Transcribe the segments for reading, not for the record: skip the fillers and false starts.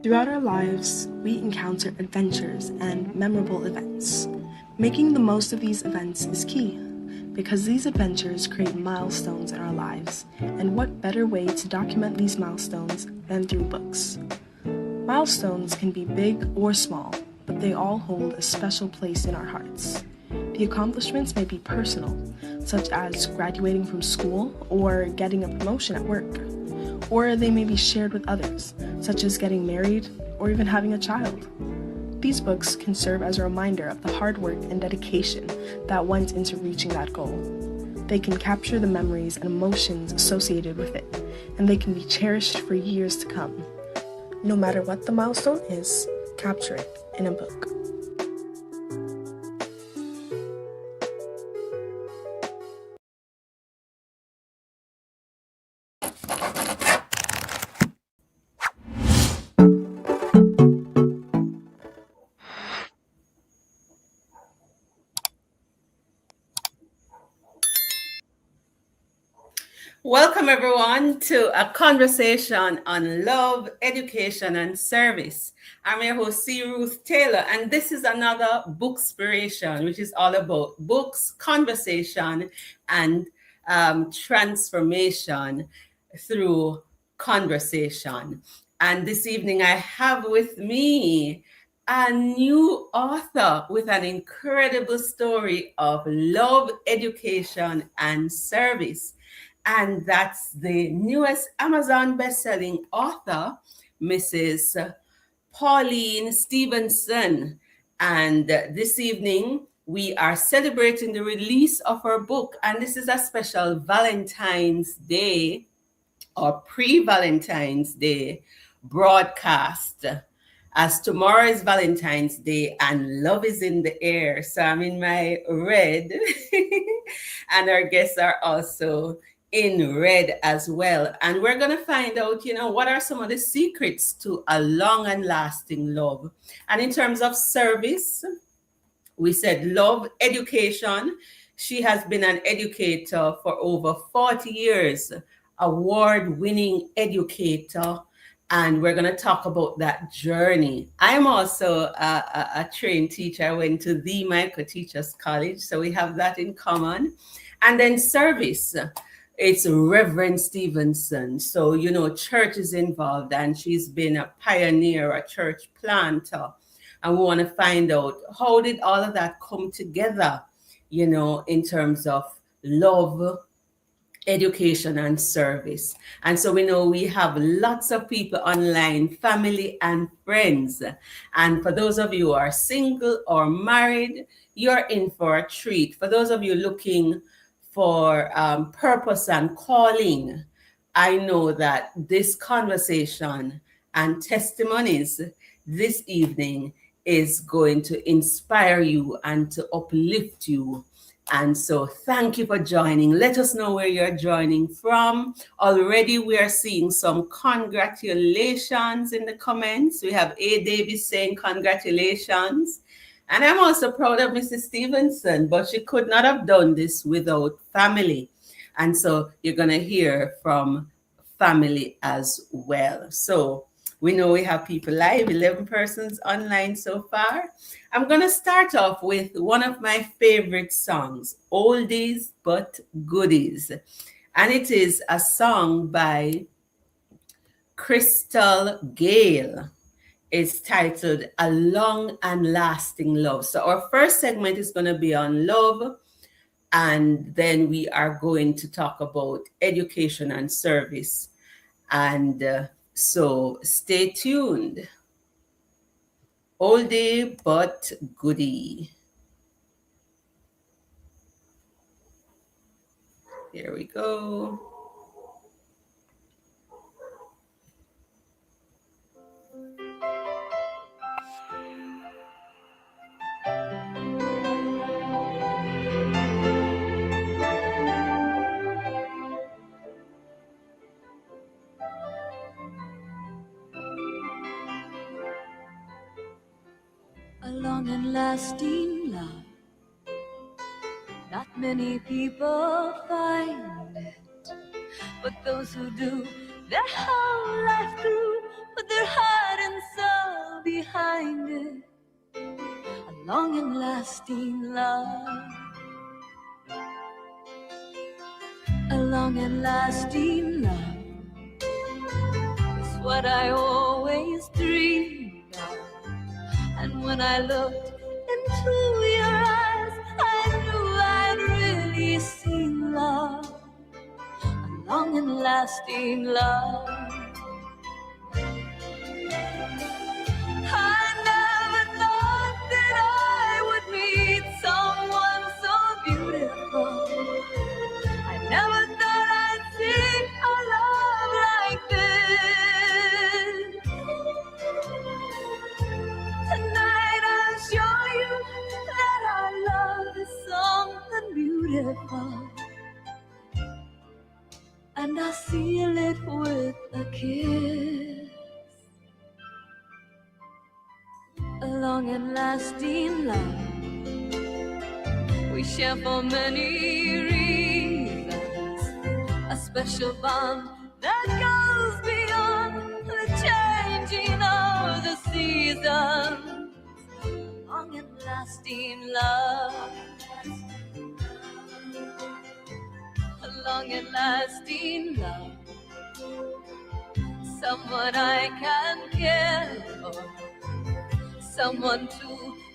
Throughout our lives, we encounter adventures and memorable events. Making the most of these events is key, because these adventures create milestones in our lives, and what better way to document these milestones than through books? Milestones can be big or small, but they all hold a special place in our hearts. The accomplishments may be personal, such as graduating from school or getting a promotion at work. Or they may be shared with others, such as getting married or even having a child. These books can serve as a reminder of the hard work and dedication that went into reaching that goal. They can capture the memories and emotions associated with it, and they can be cherished for years to come. No matter what the milestone is, capture it in a book. Welcome, everyone, to a conversation on love, education, and service. I'm your host, Ruth Taylor, and this is another Bookspiration, which is all about books, conversation, and transformation through conversation. And this evening, I have with me a new author with an incredible story of love, education, and service. And that's the newest Amazon best-selling author, Mrs. Pauline Stephenson. And this evening, we are celebrating the release of her book. And this is a special Valentine's Day or pre-Valentine's Day broadcast, as tomorrow is Valentine's Day and love is in the air. So I'm in my red and our guests are also in red as well. And we're going to find out, what are some of the secrets to a long and lasting love. And in terms of service, we said love, education. She has been an educator for over 40 years, award-winning educator. And we're going to talk about that journey. I'm also a trained teacher. I went to the Micro Teachers College, so we have that in common. And then service. It's Reverend Stephenson. So, church is involved, and she's been a pioneer, a church planter. And we want to find out, how did all of that come together, in terms of love, education, and service. And so we know we have lots of people online, family and friends. And for those of you who are single or married, you're in for a treat. For those of you looking for purpose and calling, I know that this conversation and testimonies this evening is going to inspire you and to uplift you. And so thank you for joining. Let us know where you're joining from. Already we are seeing some congratulations in the comments. We have A. Davis saying congratulations. And I'm also proud of Mrs. Stephenson, but she could not have done this without family. And so you're going to hear from family as well. So we know we have people live, 11 persons online so far. I'm going to start off with one of my favorite songs, Oldies But Goodies. And it is a song by Crystal Gale. It's titled A Long and Lasting Love. So our first segment is going to be on love. And then we are going to talk about education and service. And so stay tuned. Oldie but goodie. Here we go. A long and lasting love, not many people find it, but those who do, their whole life through, with their heart and find it, a long and lasting love. A long and lasting love is what I always dreamed of. And when I looked into your eyes, I knew I'd really seen love. A long and lasting love. I never thought that I would meet someone so beautiful. I never thought I'd see a love like this. Tonight I'll show you that our love is something beautiful, and I seal it with a kiss. A long and lasting love we share for many reasons, a special bond that goes beyond the changing of the seasons. A long and lasting love, a long and lasting love, someone I can care for, someone to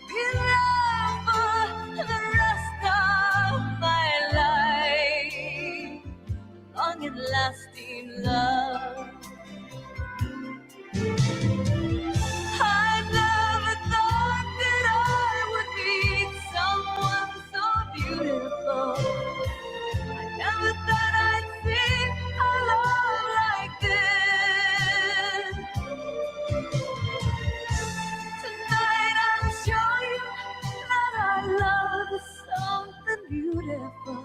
be loved for the rest of my life. Long and lasting love. I never thought that I would meet someone so beautiful. I never thought I'd see a love like this. Tonight I'll show you that our love is something beautiful,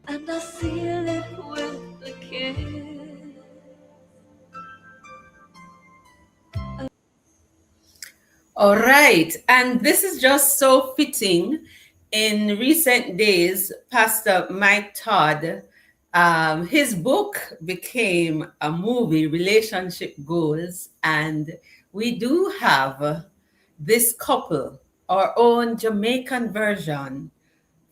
and I seal it with a kiss. All right, and this is just so fitting. In recent days, Pastor Mike Todd, his book became a movie, Relationship Goals, and we do have this couple, our own Jamaican version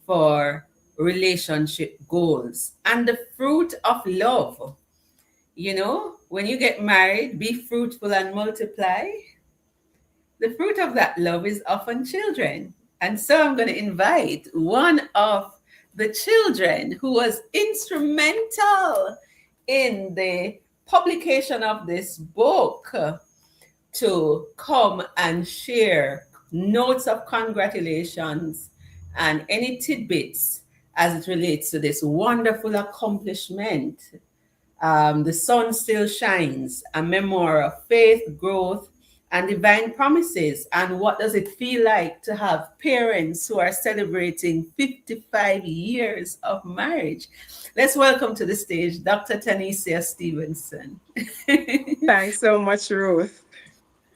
for relationship goals and the fruit of love. You know, when you get married, be fruitful and multiply. The fruit of that love is often children. And so I'm going to invite one of the children who was instrumental in the publication of this book to come and share notes of congratulations and any tidbits as it relates to this wonderful accomplishment. The sun still shines, a memoir of faith, growth, and divine promises. And what does it feel like to have parents who are celebrating 55 years of marriage? Let's welcome to the stage Dr. Tanisha Stephenson. Thanks so much, Ruth.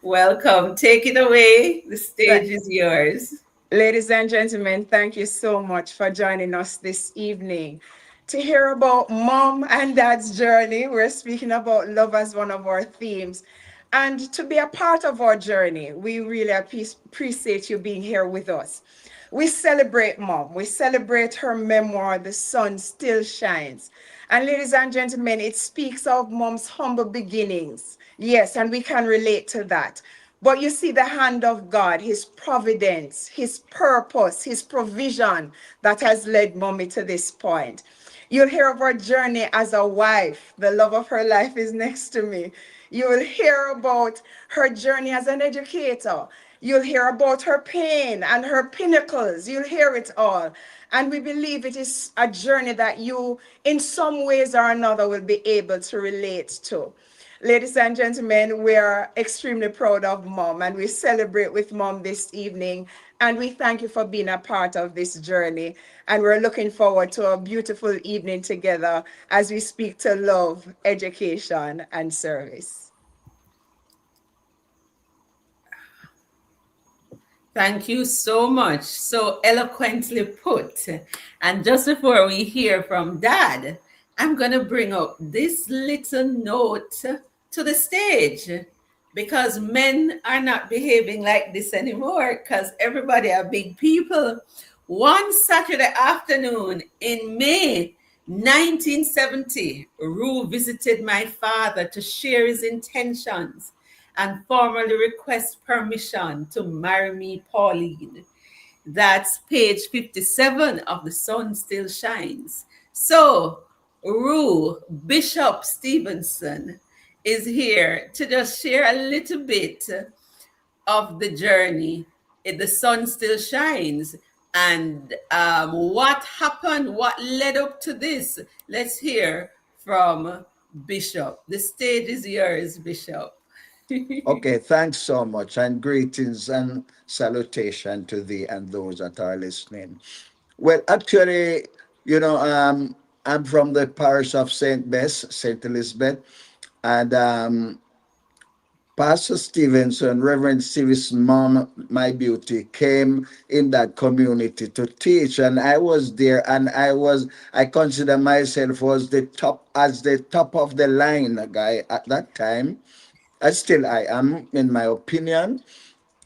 Welcome. Take it away. The stage is yours. Ladies and gentlemen, thank you so much for joining us this evening. To hear about mom and dad's journey, we're speaking about love as one of our themes. And to be a part of our journey, we really appreciate you being here with us. We celebrate mom. We celebrate her memoir, The Sun Still Shines. And ladies and gentlemen, it speaks of mom's humble beginnings. Yes, and we can relate to that. But you see the hand of God, his providence, his purpose, his provision that has led mommy to this point. You'll hear of her journey as a wife. The love of her life is next to me. You will hear about her journey as an educator. You'll hear about her pain and her pinnacles. You'll hear it all. And we believe it is a journey that you, in some ways or another, will be able to relate to. Ladies and gentlemen, we are extremely proud of mom, and we celebrate with mom this evening. And we thank you for being a part of this journey. And we're looking forward to a beautiful evening together as we speak to love, education, and service. Thank you so much. So eloquently put. And just before we hear from Dad, I'm going to bring up this little note to the stage. because men are not behaving like this anymore because everybody are big people. One Saturday afternoon in May 1970, Rue visited my father to share his intentions and formally request permission to marry me, Pauline. That's page 57 of The Sun Still Shines. So, Rue Bishop Stevenson is here to just share a little bit of the journey. The sun still shines. And what happened, what led up to this? Let's hear from Bishop. The stage is yours, Bishop. Okay, thanks so much, and greetings and salutation to thee and those that are listening. Well, actually, you know, I'm from the parish of Saint Bess, Saint Elizabeth, and Pastor Stevenson, Reverend Stevie's mom, my beauty, came in that community to teach, and I was there, and I consider myself was the top of the line guy at that time. I am, in my opinion.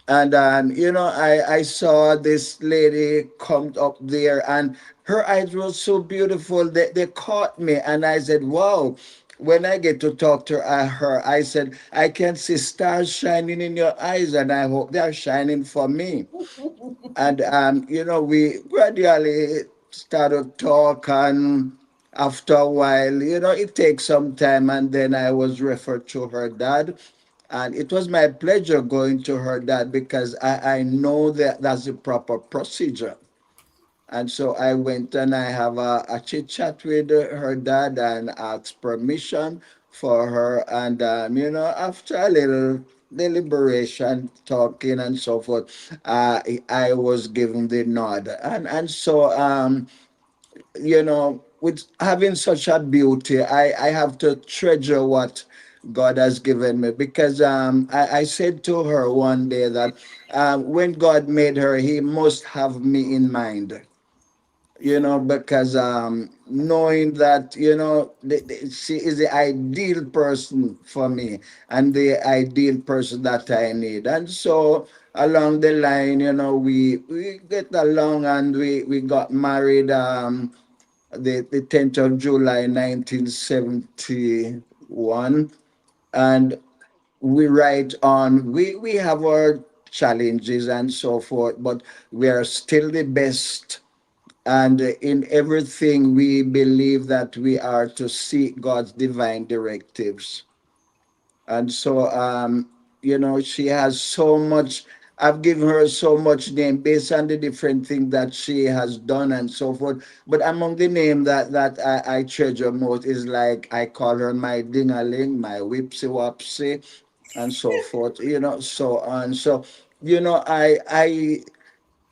And I saw this lady come up there, and her eyes were so beautiful. They caught me, and I said, "Wow." When I get to talk to her, I said, "I can see stars shining in your eyes, and I hope they are shining for me." And we gradually started talk, and after a while, it takes some time, and then I was referred to her dad, and it was my pleasure going to her dad because I know that that's the proper procedure. And so I went and I have a chit chat with her dad and asked permission for her. And, after a little deliberation, talking and so forth, I was given the nod. And so, with having such a beauty, I have to treasure what God has given me, because I said to her one day that when God made her, He must have me in mind, because knowing that, she is the ideal person for me and the ideal person that I need. And so along the line, we get along, and we got married the 10th of July 1971. And we write on, we have our challenges and so forth, but we are still the best. And in everything, we believe that we are to seek God's divine directives. And so she has so much. I've given her so much name based on the different things that she has done and so forth. But among the name that I treasure most is, like, I call her my dingaling, my whipsy wapsy, and so forth, so on. So I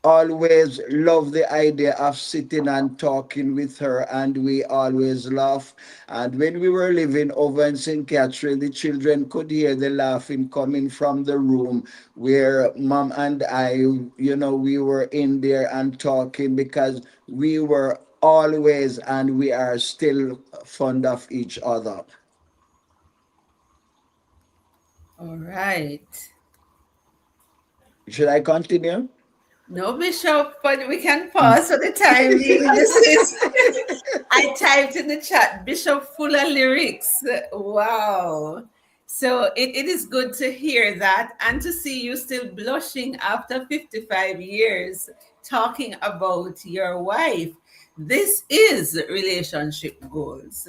always love the idea of sitting and talking with her, and we always laugh. And when we were living over in St. Catherine, the children could hear the laughing coming from the room where mom and I, we were in there and talking, because we were always, and we are still, fond of each other. All right. Should I continue? No, Bishop, but we can pause for the time being. This is, I typed in the chat, Bishop full of lyrics. Wow. So it is good to hear that and to see you still blushing after 55 years talking about your wife. This is relationship goals.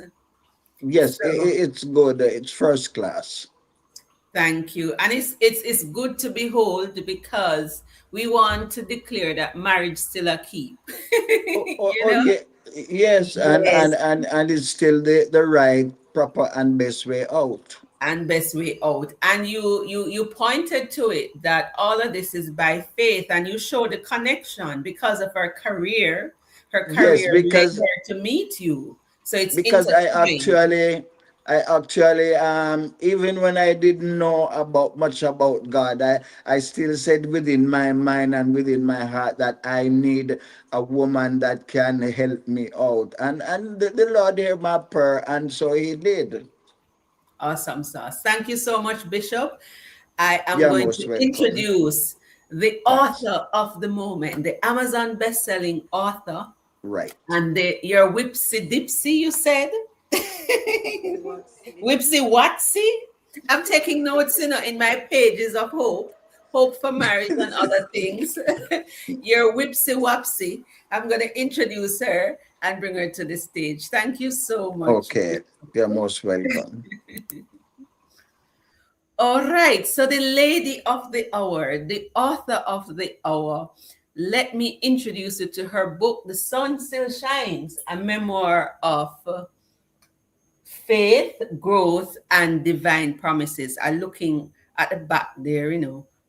Yes, So it's good. It's first class. thank you. And it's good to behold, because we want to declare that marriage still a keep. You know? Yeah, yes, Yes. and it's still the right, proper, and best way out. And best way out. And you pointed to it that all of this is by faith, and you showed the connection because of her career. Her Yes, career led because her to meet you. So it's because intertwined. I actually, even when I didn't know about much about God, I still said within my mind and within my heart that I need a woman that can help me out. And the Lord heard my prayer, and so He did. Awesome sauce. Thank you so much, Bishop. I am You're going most to welcome. introduce the Thanks. author of the moment, the Amazon best-selling author, Right. and your Whipsy Dipsy, you said? Whipsy Watsy? I'm taking notes, in my pages of hope for marriage and other things. Your Whipsy Wapsy. I'm going to introduce her and bring her to the stage. Thank you so much. Okay. You're most welcome. All right, so the lady of the hour, the author of the hour, let me introduce you to her book, The Sun Still Shines, a memoir of faith, growth, and divine promises. I'm looking at the back there,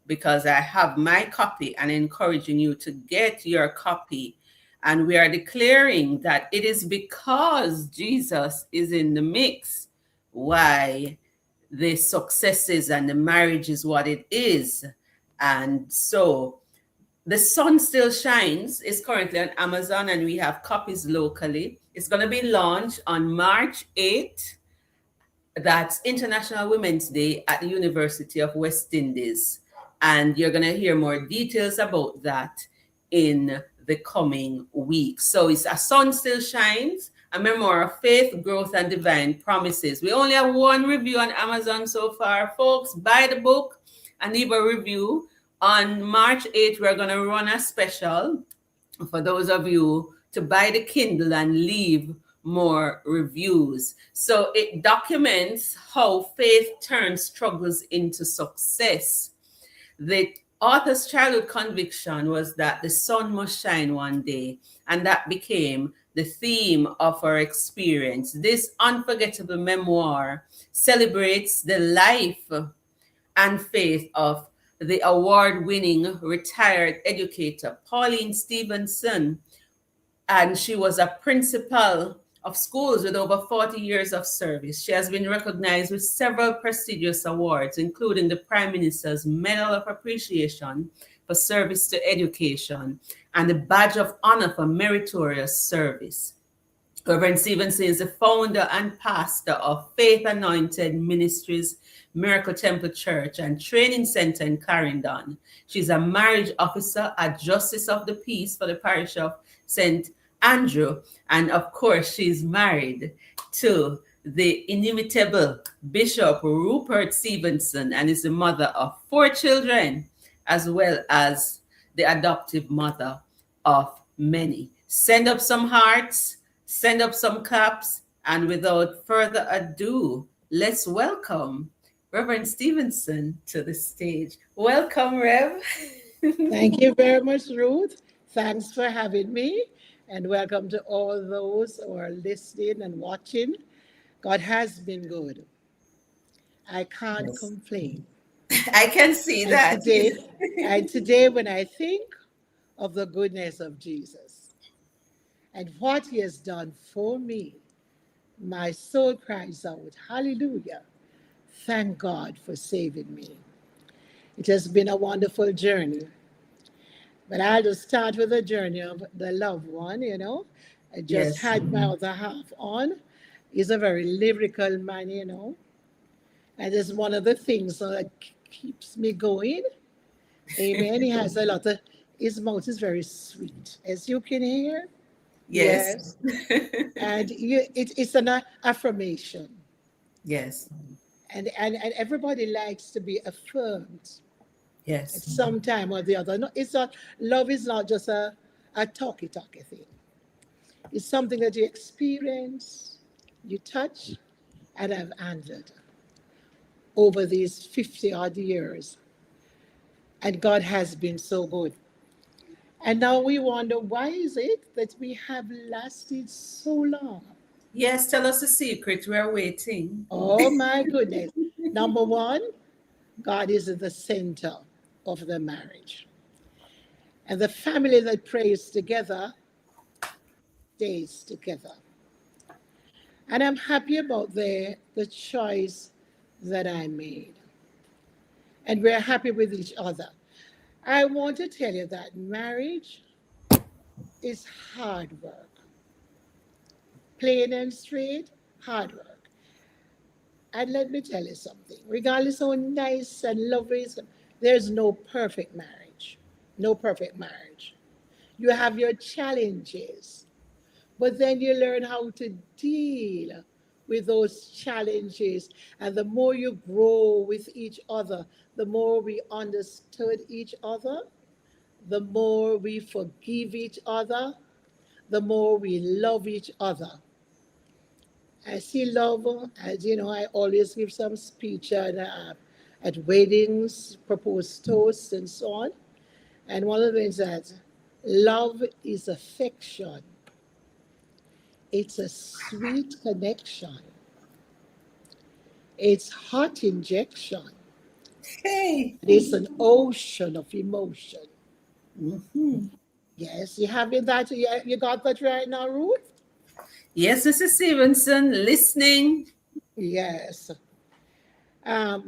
because I have my copy and encouraging you to get your copy. And we are declaring that it is because Jesus is in the mix why the successes and the marriage is what it is. And so the Sun Still Shines is currently on Amazon, and we have copies locally. It's going to be launched on March 8th. That's International Women's Day at the University of West Indies. And you're going to hear more details about that in the coming weeks. So it's A Sun Still Shines, a memoir of faith, growth, and divine promises. We only have one review on Amazon so far. Folks, buy the book and leave a review. On March 8th, we're going to run a special for those of you to buy the Kindle and leave more reviews. So it documents how faith turns struggles into success. The author's childhood conviction was that the sun must shine one day, and that became the theme of her experience. This unforgettable memoir celebrates the life and faith of the award-winning retired educator, Pauline Stephenson, and she was a principal of schools with over 40 years of service. She has been recognized with several prestigious awards, including the Prime Minister's Medal of Appreciation for Service to Education and the Badge of Honor for Meritorious Service. Reverend Stevenson is the founder and pastor of Faith Anointed Ministries, Miracle Temple Church, and Training Center in Clarendon. She's a marriage officer, a justice of the peace for the parish of St. Andrew, and of course, she's married to the inimitable Bishop Rupert Stevenson and is the mother of 4 children, as well as the adoptive mother of many. Send up some hearts. Send up some claps, and without further ado, let's welcome Reverend Stevenson to the stage. Welcome, Rev. Thank you very much, Ruth. Thanks for having me, and welcome to all those who are listening and watching. God has been good. I can't Yes. complain. I can see And that. today, and today, when I think of the goodness of Jesus and what he has done for me, my soul cries out, Hallelujah. Thank God for saving me. It has been a wonderful journey. But I'll just start with the journey of the loved one. I just Yes. had my other half on. He's a very lyrical man. And it's one of the things that keeps me going. Amen. He has a lot of, his mouth is very sweet, as you can hear. Yes. Yes. And it's an affirmation. Yes. And everybody likes to be affirmed at Yes. some time or the other. No, it's not, love is not just a talky thing. It's something that you experience, you touch, and have handled over these 50 odd years. And God has been so good. And now we wonder, why is it that we have lasted so long? Yes, tell us the secret. We're waiting. Oh my goodness. Number one, God is at the center of the marriage. And the family that prays together stays together. And I'm happy about the choice that I made. And we're happy with each other. I want to tell you that marriage is hard work, plain and straight, hard work. And let me tell you something, regardless how nice and lovely, there's no perfect marriage. No perfect marriage. You have your challenges, but then you learn how to deal with those challenges. And the more you grow with each other, the more we understood each other, the more we forgive each other, the more we love each other. I see love, as you know, I always give some speech at weddings, propose toasts, and so on. And one of the things that love is affection, it's a sweet connection, it's hot injection, Hey. it's an ocean of emotion. Mhm. Yes, you have it that you got that right now, Ruth? Yes, Mrs. Stevenson, listening. Yes.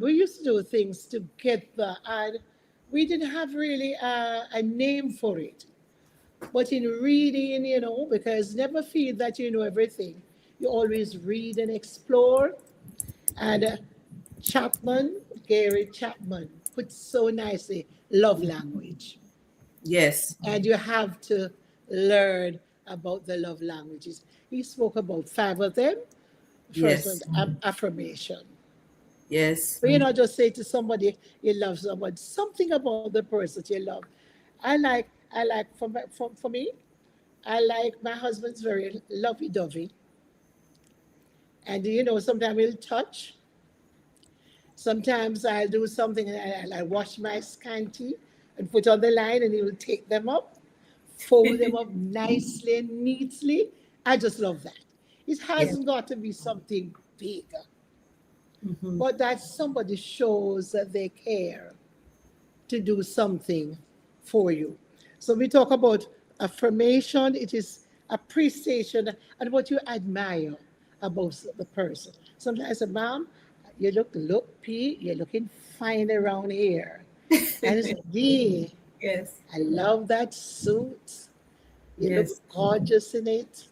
We used to do things together, and we didn't have really a name for it. But in reading, because never feel that you know everything. You always read and explore. And Chapman, Gary Chapman, puts so nicely love language. Yes, And you have to learn about the love languages. He spoke about five of them. First one, yes, affirmation. yes, But just say to somebody you love someone, something about the person that you love. I like for me, I like my husband's very lovey-dovey. And sometimes we'll touch. Sometimes I'll do something and I wash my scanty and put on the line and he will take them up, fold them up nicely and neatly. I just love that. It yes. hasn't got to be something big, Mhm. but that somebody shows that they care to do something for you. So we talk about affirmation, it is appreciation and what you admire about the person. Sometimes I say, Mom, you look Pete, you're looking fine around here. And it's like, yeah, Yes, I love that suit. You look yes, gorgeous in it.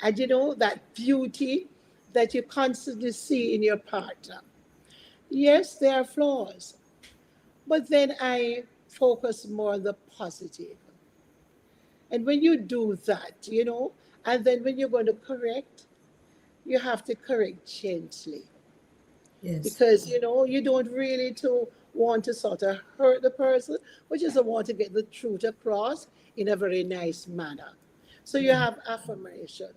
And that beauty that you constantly see in your partner. Yes, there are flaws, but then I focus more on the positive. And when you do that, and then when you're going to correct, you have to correct gently yes, because you don't really to want to sort of hurt the person, but you just want to get the truth across in a very nice manner. So you have affirmation.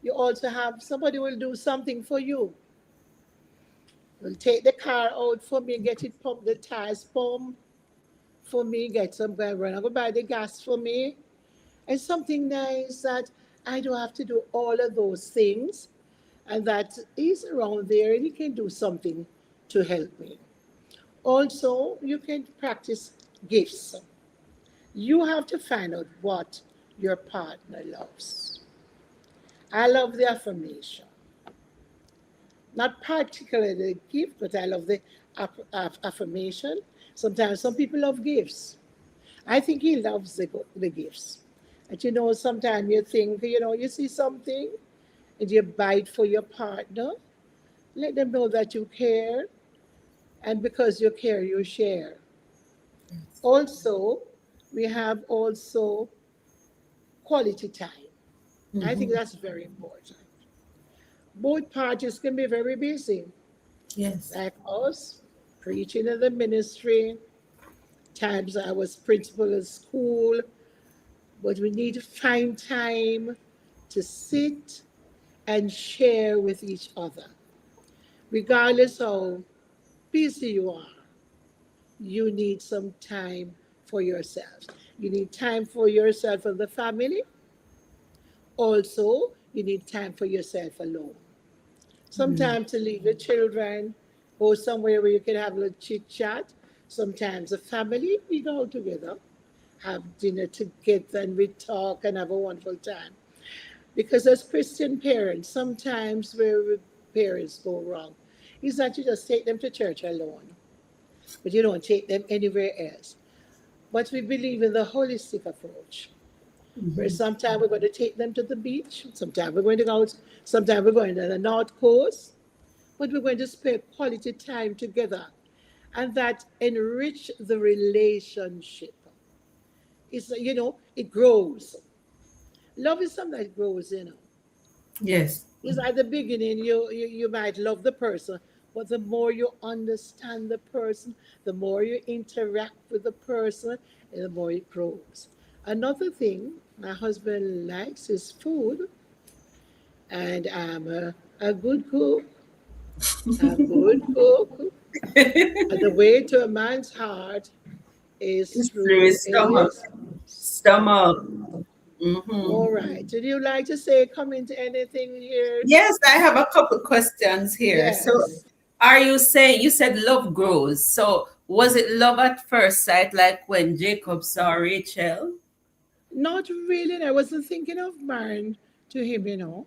You also have somebody will do something for you. Will take the car out for me, get it pumped, the tires pumped for me, get some guy run, go buy the gas for me, and something nice that I don't have to do all of those things, and that is around there, and he can do something to help me. Also, you can practice gifts. You have to find out what your partner loves. I love the affirmation, not particularly the gift, but I love the affirmation. Sometimes some people love gifts. I think he loves the gifts. And sometimes you think, you see something and you buy it for your partner. Let them know that you care. And because you care, you share. Also, we have also quality time. I think mhm. that's very important. Both parties can be very busy, Yes, like us, preaching in the ministry. Times I was principal at school, but we need to find time to sit and share with each other. Regardless how busy you are, you need some time for yourself. You need time for yourself and the family. Also, you need time for yourself alone. Sometimes to leave the children, go somewhere where you can have a little chit chat. Sometimes the family, we go together, have dinner together, and we talk and have a wonderful time. Because as Christian parents, sometimes where parents go wrong is that you just take them to church alone, but you don't take them anywhere else. But we believe in the holistic approach, where sometimes we're going to take them to the beach, sometimes we're going to go, sometimes we're going to the North Coast, but we're going to spend quality time together, and that enrich the relationship. It's, it grows. Love is something that grows. Yes. Is at the beginning, you might love the person, but the more you understand the person, the more you interact with the person, and the more it grows. Another thing, my husband likes his food, and I'm a good cook. A good cook. And the way to a man's heart is It's through through his stomach. his Stomach. stomach. Hmm. All right. Would you like to say, comment anything here? Yes, I have a couple questions here. So, Yes. are you saying you said love grows? So, was it love at first sight, like when Jacob saw Rachel? Not really. I wasn't thinking of marrying to him.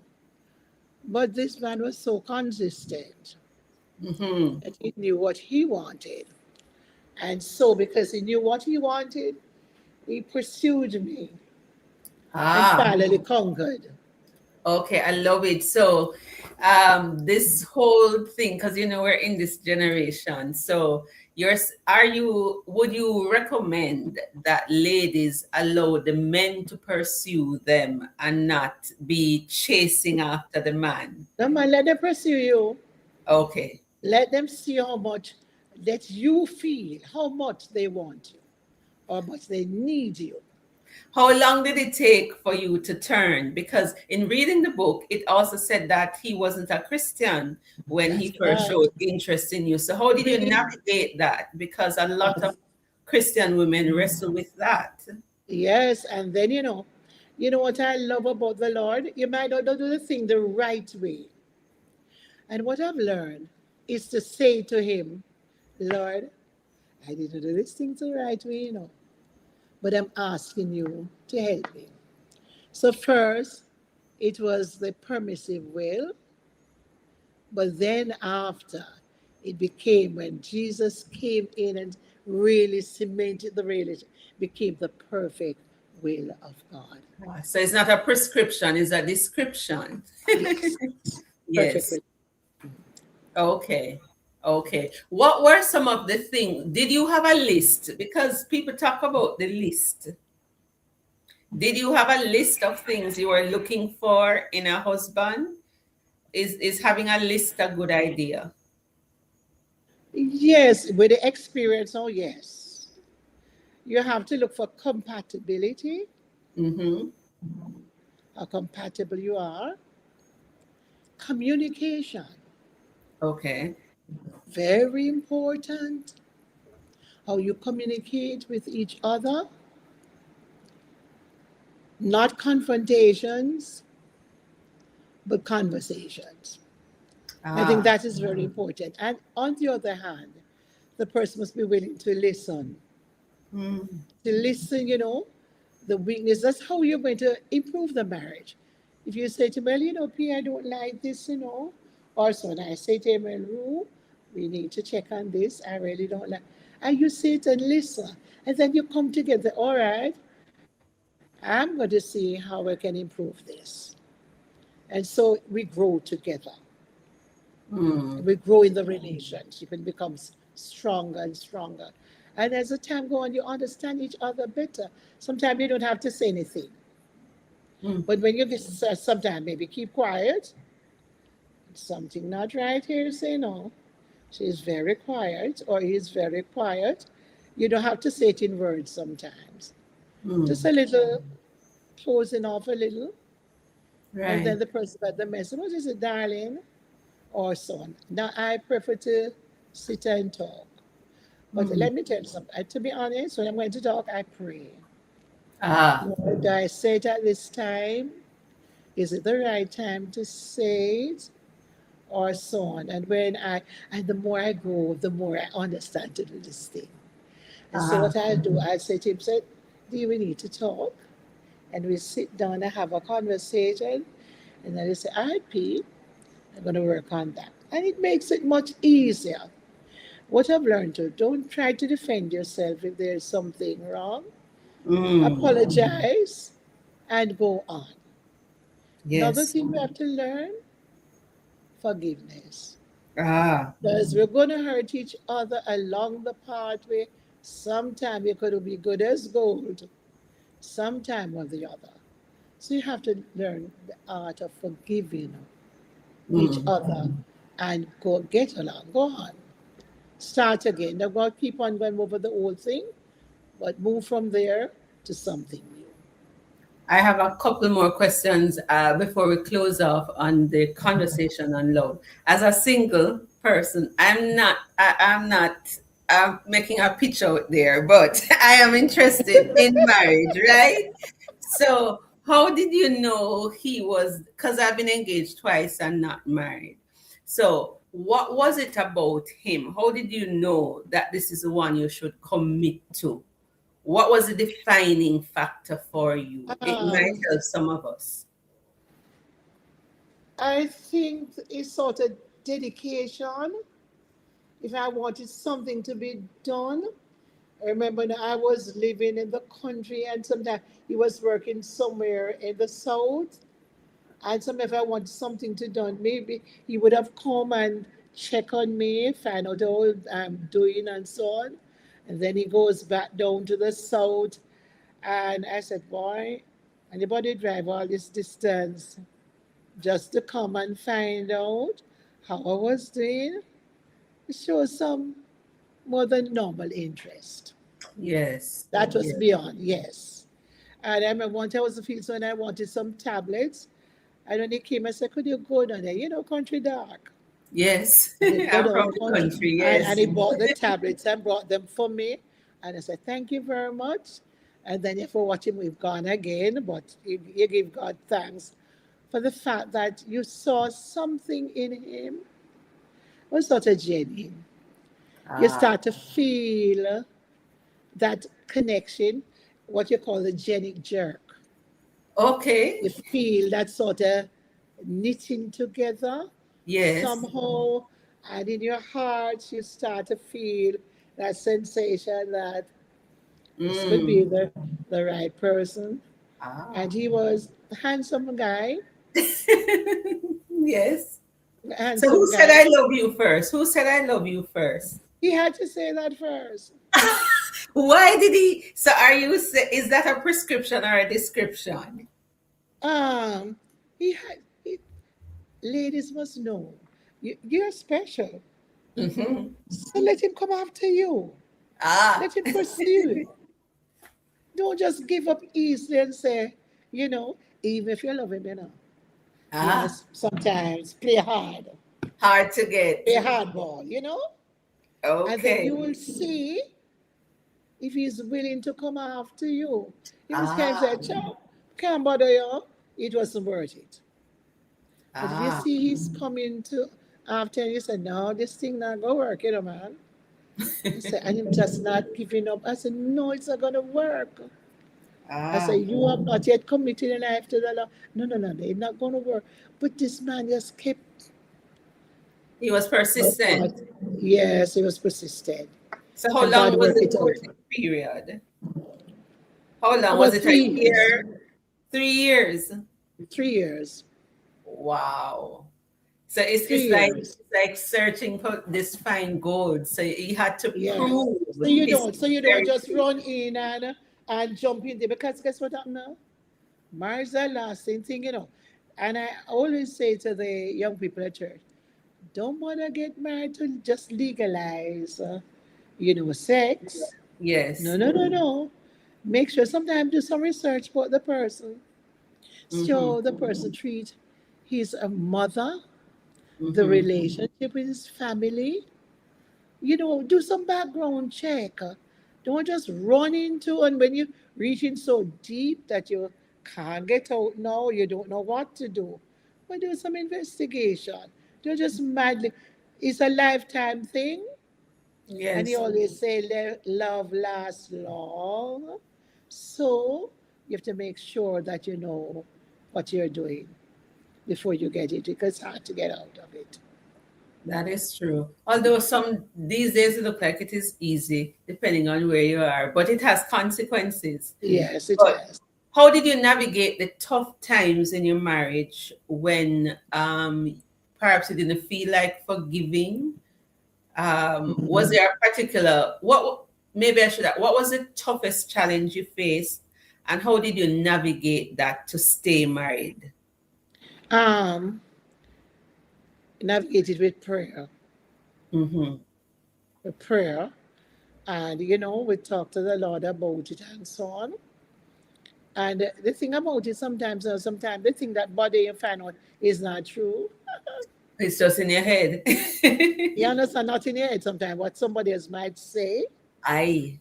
But this man was so consistent Hmm. that he knew what he wanted. And so, because he knew what he wanted, he pursued me and Ah, finally conquered. okay, I love it. So, this whole thing, because we're in this generation. So, would you recommend that ladies allow the men to pursue them and not be chasing after the man? No man, let them pursue you. Okay. Let them see how much that you feel, how much they want you, how much they need you. How long did it take for you to turn? Because in reading the book, it also said that he wasn't a Christian when he That's first right. showed interest in you. So how did you Read. navigate that? Because a lot of Christian women wrestle with that. Yes, and then you know what I love about the Lord? You might not do the thing the right way. And what I've learned is to say to him, Lord, I didn't do this thing the right way, but I'm asking you to help me. So first, it was the permissive will, but then after, it became when Jesus came in and really cemented the relationship, became the perfect will of God. So it's not a prescription, it's a description. Yes, perfect Yes. will. Okay. Okay. What were some of the things? Did you have a list? Because people talk about the list. Did you have a list of things you were looking for in a husband? Is having a list a good idea? Yes, with the experience, oh yes. You have to look for compatibility, Mm-hmm. how compatible you are, communication, Okay. very important, how you communicate with each other, not confrontations, but conversations. I think Ah. that is very important. And on the other hand, the person must be willing Mm. to listen, the weakness. That's how you're going to improve the marriage. If you say to me, well, P, I don't like this. Or so when I say to him, well, Ru, we need to check on this. I really don't like. And you sit and listen. And then you come together, all right, I'm going to see how I can improve this. And so we grow together. Mm. We grow in the relationship and becomes stronger and stronger. And as the time goes on, you understand each other better. Sometimes you don't have to say anything. Mm. But when you sometimes maybe keep quiet, something not right here, say no. She's very quiet or he's very quiet. You don't have to say it in words sometimes. Just Mm. a little closing off a little. And Right. then the person got the message, what is it, darling? Or so on. Now I prefer to sit and talk. But Mm. let me tell you something. To be honest, when I'm going to talk, I pray. Ah. Lord, do I say it at this time? Is it the right time to say it? Or so on. And the more I grow, the more I understand to do this thing. And so Ah. what I'll do, I'll say to him, say, do we need to talk? And we sit down and have a conversation. And then he say, all right, Pete, I'm going to work on that. And it makes it much easier. What I've learned to don't try to defend yourself if there's something wrong. Mm. Apologize and go on. Another Yes. thing we have to learn, forgiveness. Ah, Because we're going to hurt each other along the pathway. Sometime you could be good as gold, sometime or the other. So you have to learn the art of forgiving each mm. other and go get along. Go on. Start again. Don't go keep on going over the old thing, but move from there to something new. I have a couple more questions before we close off on the conversation on love. As a single person, I'm making a pitch out there, but I am interested in marriage, right? So, how did you know he was? Because I've been engaged twice and not married. So, what was it about him? How did you know that this is the one you should commit to? What was the defining factor for you? It might Um, help some of us. I think it's sort of dedication. If I wanted something to be done, I remember when I was living in the country and sometimes he was working somewhere in the south. And sometimes if I want something to done, maybe he would have come and check on me, find out how I'm doing and so on. And then he goes back down to the south. And I said, boy, anybody drive all this distance just to come and find out how I was doing? It shows some more than normal interest. Yes. That was Yes. beyond, yes. And I remember one time I was in the field, so and I wanted some tablets. And when he came, I said, could you go down there? You know, country dark. Yes. And he go I'm down from the country. country. And Yes. he bought the tablets and brought them for me. And I said, thank you very much. And then if we watch him, we've gone again. But you give God thanks for the fact that you saw something in him was sort of genuine. You Ah, start to feel that connection, what you call the genic jerk. okay. You feel that sort of knitting together Yes. somehow, and in your heart, you start to feel that sensation that this could be Mm. the right person. And Ah. he was a handsome guy, Yes. a So who handsome said guy. I love you first? Who said I love you first? He had to say that first. Why did he? So are you? Is that a prescription or a description? Um, he had, he, ladies must know you're special. Mm-hmm. So let him come after you. Ah. Let him pursue. Don't just give up easily and say, even if you love him, you Ah. must sometimes play hard, Hard to get. play hardball. And then you Okay. will see if he's willing to come after you. If this guy Ah. said, Chow, can't bother you, it wasn't worth it. But if you Ah. see he's coming to after and you say, no, this thing not gonna work, man. He said, and him just not giving up. I said, no, it's not gonna work. I Ah. said, you have not yet committed your life to the Lord. No, no, no, it's not gonna work. But this man just kept He was but persistent. God, yes, he was persistent. So how And long God was worked the it out. courting period? How long was About it? A 3 years. year? 3 years? 3 years. Wow. So it's Three it's like years. it's like searching for this fine gold. So he had to Yes. prove So you his don't. So you don't just sincerity. run in and jump in there because guess what happened now? Marriage is a lasting thing. And I always say to the young people at church, don't want to get married to just legalize, sex. No, Yes. no, no, no. Make sure sometimes do some research about the person. Mm-hmm. So the person treat his mother, the Mm-hmm. relationship with his family. Do some background check. Don't just run into and when you reach in so deep that you can't get out now, you don't know what to do. But do some investigation. Don't just madly. It's a lifetime thing. And he Yes. always say love lasts long. So you have to make sure that you know what you're doing before you get it because it's hard to get out of it. That is true. Although some these days it look like it is easy, depending on where you are, but it has consequences. Yes, it But has. how did you navigate the tough times in your marriage when perhaps you didn't feel like forgiving. Was there a particular, maybe I should have, what was the toughest challenge you faced, and how did you navigate that to stay married? Um, Navigated with prayer, Mm-hmm. with prayer, and you know, we talk to the Lord about it and so on. And the thing about it, sometimes the thing that body you find out is not true. It's just in your head. You understand? Not in your head sometimes. What somebody else might say, Aye.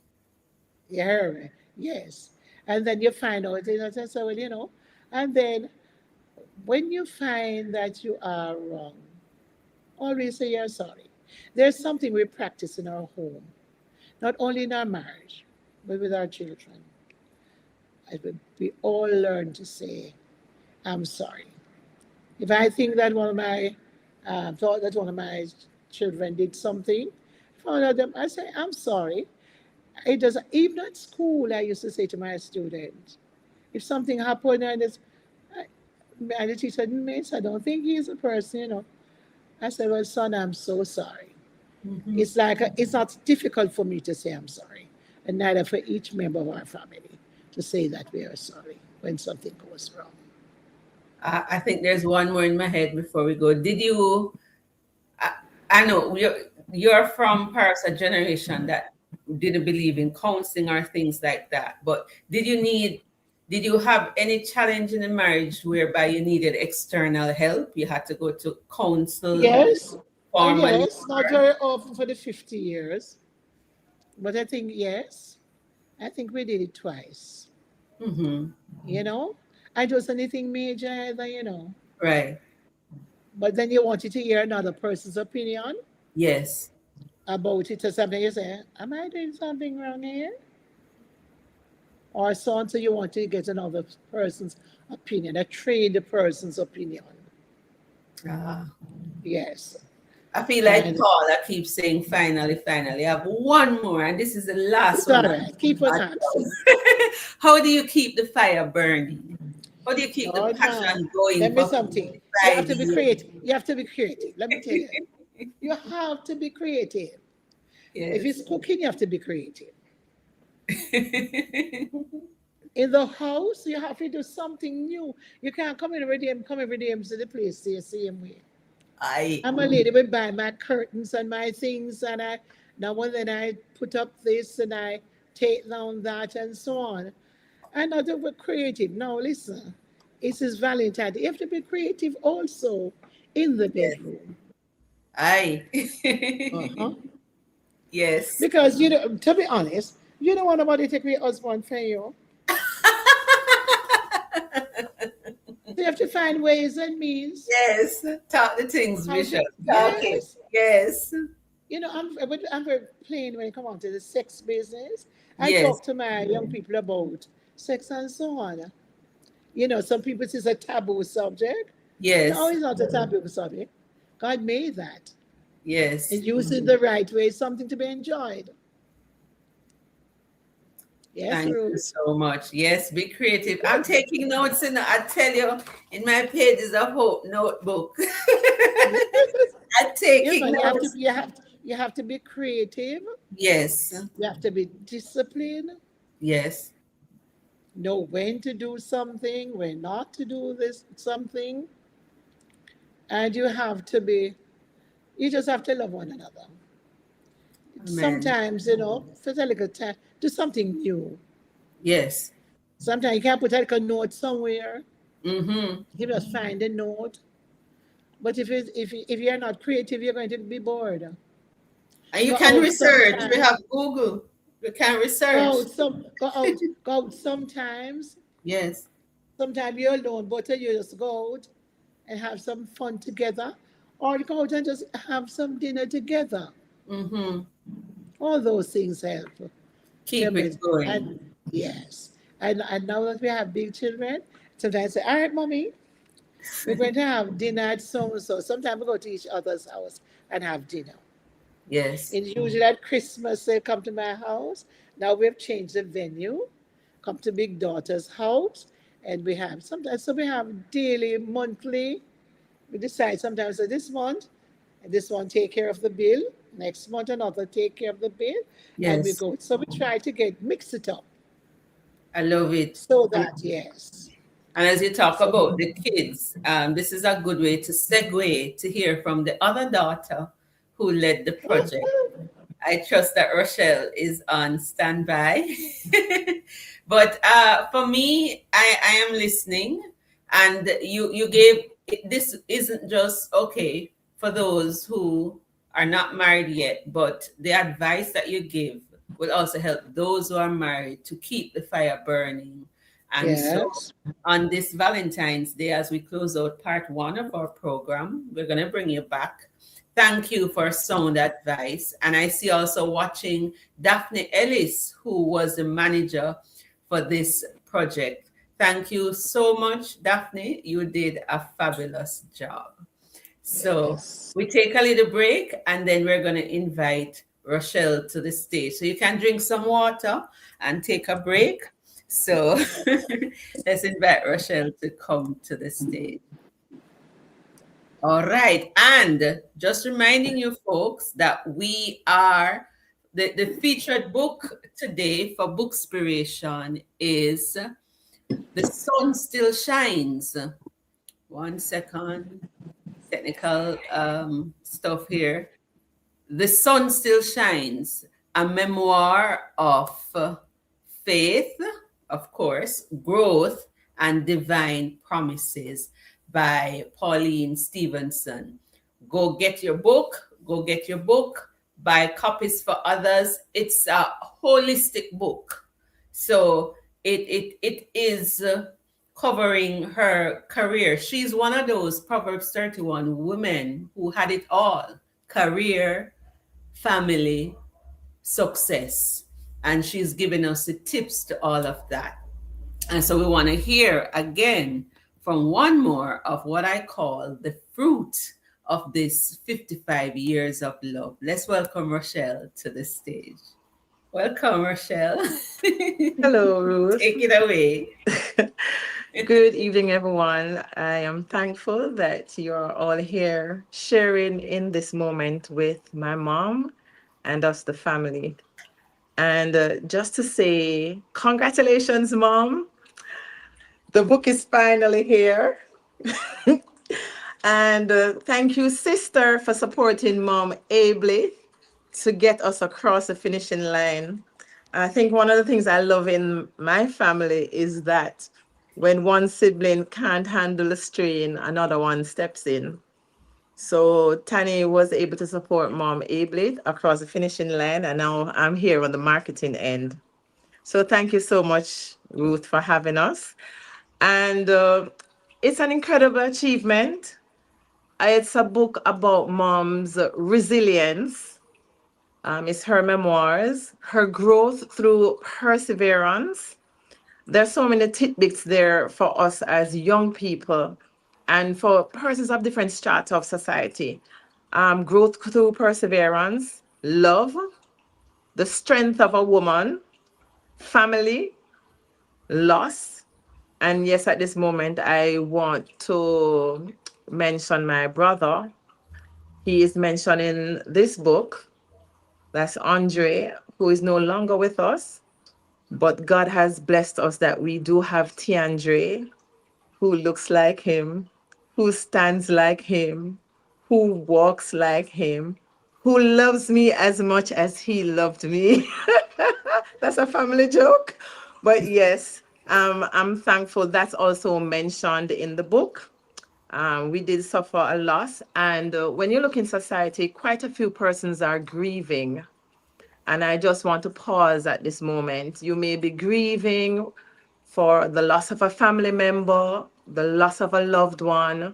you hear me? Yes. And then you find out, so, well, and then when you find that you are wrong, always say you're sorry. There's something we practice in our home, not only in our marriage, but with our children. We all learn to say, I'm sorry. If I think that thought that one of my children did something, found out them, I say, I'm sorry. It does even at school. I used to say to my students, if something happened and the teacher said, Miss, I don't think he's a person. I said, well, son, I'm so sorry. Mm-hmm. It's like it's not difficult for me to say I'm sorry, and neither for each member of our family to say that we are sorry when something goes wrong. I think there's one more in my head before we go. Did you? I know you're from perhaps a generation that didn't believe in counseling or things like that. But did you have any challenge in the marriage whereby you needed external help? You had to go to counsel Yes, formally? yes, not very often for the 50 years, but I think yes, I think we did it twice. Mm-hmm. You know, I was anything major either. Right. But then you wanted to hear another person's opinion Yes. about it or something. You say, am I doing something wrong here? Or so on. So you want to get another person's opinion, a trained person's opinion. Ah. Yes. I feel like And Paul, I keep saying finally, finally. I have one more, and this is the last it's all one. right. Keep on asking. How do you keep the fire burning? How do you keep the Lord, man, passion going let me for something. You have to be Friday? creative. You have to be creative. Let me tell you. You have to be creative. If Yes. it's cooking, you have to be creative. In the house, you have to do something new. You can't come every day and see the place the same way. I I'm a lady with buy my curtains and my things, and I now and then I put up this and I take down that and so on. And I do be creative. Now listen, it is Valentine. You have to be creative also in the yes. bedroom. I Uh-huh. yes. Because to be honest, you don't want nobody to take your husband for you. So you have to find ways and means Yes. Talk the things, how to Bishop. Talk it. yes. Yes. I'm very plain when it comes on to the sex business. I Yes. talk to my young people about sex and so on. Some people it's a taboo subject. No, Yes. it's not a taboo subject. God made that. Yes. And use it the right way is something to be enjoyed. Yes, Thank you Ruth. so much. Yes, be creative. I'm taking notes in I tell you in my pages of hope notebook. I'm taking You have to notes. be creative. Yes. You have to be disciplined. Yes. Know when to do something, when not to do this something, and you just have to love one another. Amen. Sometimes, for a little time, do something new. Yes. Sometimes you can put like a note somewhere. Mm-hmm. You just find a note. But if you're not creative, you're going to be bored. And you Go can out research. We sometime. have Google. You can research. Go out sometimes. Yes. Sometimes you're alone, but you just go out and have some fun together, or go out and just have some dinner together. Mm-hmm. All those things help. Keep it going. And yes, and now that we have big children, sometimes I say, all right, mommy, we're going to have dinner at so and so. Sometimes we go to each other's house and have dinner. Yes. And usually at Christmas, they come to my house. Now we've changed the venue, come to big daughter's house, and we have sometimes, so we have daily, monthly, We decide sometimes that this month, this one take care of the bill, next month another take care of the bill, and we Yes, go. So we try to mix it up I love it. so that, yes. And as you talk So, about the kids, this is a good way to segue to hear from the other daughter who led the project. I trust that Rochelle is on standby. But for me, I am listening, and you gave this isn't just okay for those who are not married yet, but the advice that you give will also help those who are married to keep the fire burning. And so yes. on this Valentine's Day, as we close out part one of our program, we're going to bring you back. Thank you for sound advice. And I see also watching Daphne Ellis, who was the manager for this project. Thank you so much, Daphne. You did a fabulous job. So Yes. we take a little break and then we're going to invite Rochelle to the stage. So you can drink some water and take a break. So let's invite Rochelle to come to the stage. All right. And just reminding you folks that we are the featured book today for Bookspiration is The Sun Still Shines. One second. Technical stuff here. The Sun Still Shines, a memoir of faith, of course, growth, and divine promises by Pauline Stephenson. Go get your book. Go get your book. Buy copies for others. It's a holistic book. So it is covering her career. She's one of those Proverbs 31 women who had it all: career, family, success. And she's given us the tips to all of that. And so we want to hear again from one more of what I call the fruit of this 55 years of love. Let's welcome Rochelle to the stage. Welcome, Rochelle. Hello, Ruth. Take it away. Good evening, everyone. I am thankful that you're all here sharing in this moment with my mom and us, the family. And just to say, congratulations, Mom. The book is finally here. And thank you, sister, for supporting Mom ably to get us across the finishing line. I think one of the things I love in my family is that when one sibling can't handle the strain, another one steps in. So Tani was able to support Mom ably across the finishing line, and now I'm here on the marketing end. So thank you so much, Ruth, for having us. And it's an incredible achievement. It's a book about Mom's resilience. It's her memoirs, her growth through perseverance. There's so many tidbits there for us as young people and for persons of different strata of society. Growth through perseverance, love, the strength of a woman, family, loss. And yes, at this moment, I want to mention my brother. He is mentioned in this book. That's Andre, who is no longer with us. But God has blessed us that we do have Tiandre, who looks like him, who stands like him, who walks like him, who loves me as much as he loved me. That's a family joke. But yes, I'm thankful that's also mentioned in the book. We did suffer a loss. And when you look in society, quite a few persons are grieving. And I just want to pause at this moment. You may be grieving for the loss of a family member, the loss of a loved one.